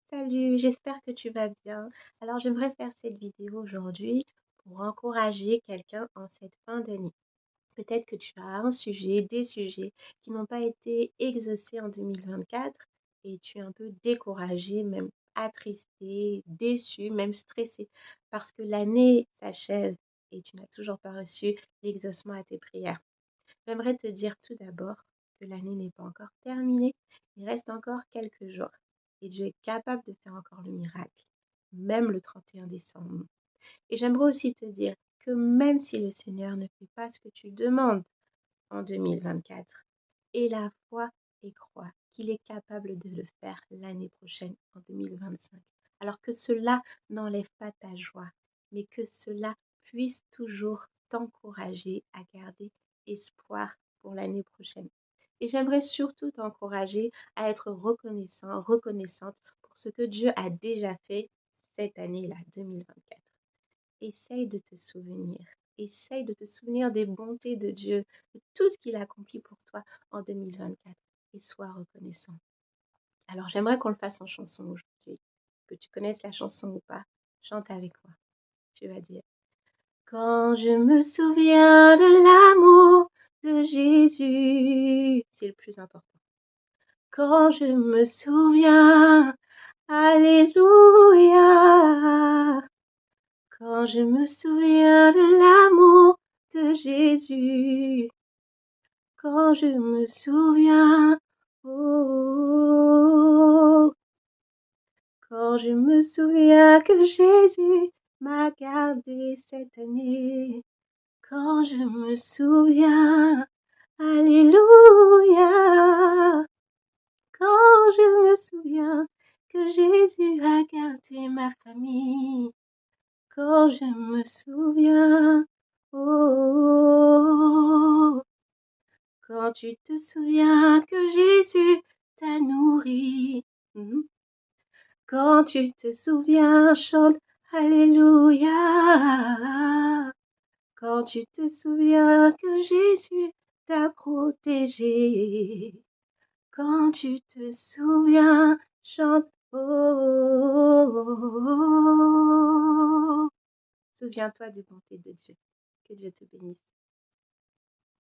Salut, j'espère que tu vas bien. Alors, j'aimerais faire cette vidéo aujourd'hui pour encourager quelqu'un en cette fin d'année. Peut-être que tu as un sujet, des sujets qui n'ont pas été exaucés en 2024 et tu es un peu découragé, même attristé, déçu, même stressé parce que l'année s'achève et tu n'as toujours pas reçu l'exaucement à tes prières. J'aimerais te dire tout d'abord que l'année n'est pas encore terminée, il reste encore quelques jours et Dieu est capable de faire encore le miracle, même le 31 décembre. Et j'aimerais aussi te dire que même si le Seigneur ne fait pas ce que tu demandes en 2024, aie la foi et crois qu'il est capable de le faire l'année prochaine en 2025. Alors que cela n'enlève pas ta joie, mais que cela puisse toujours t'encourager à garder espoir pour l'année prochaine. Et j'aimerais surtout t'encourager à être reconnaissant, reconnaissante pour ce que Dieu a déjà fait cette année-là, 2024. Essaye de te souvenir. Essaye de te souvenir des bontés de Dieu, de tout ce qu'il a accompli pour toi en 2024 et sois reconnaissant. Alors j'aimerais qu'on le fasse en chanson aujourd'hui. Que tu connaisses la chanson ou pas, chante avec moi. Tu vas dire: quand je me souviens de l'amour de Jésus, c'est le plus important. Quand je me souviens, alléluia. Quand je me souviens de l'amour de Jésus, quand je me souviens, oh, quand je me souviens que Jésus m'a gardé cette année, quand je me souviens, alléluia, quand je me souviens que Jésus a gardé ma famille. Quand je me souviens, oh, quand tu te souviens que Jésus t'a nourri, quand tu te souviens, chante Alléluia, quand tu te souviens que Jésus t'a protégé, quand tu te souviens, chante oh. Souviens-toi des bontés de Dieu. Que Dieu te bénisse.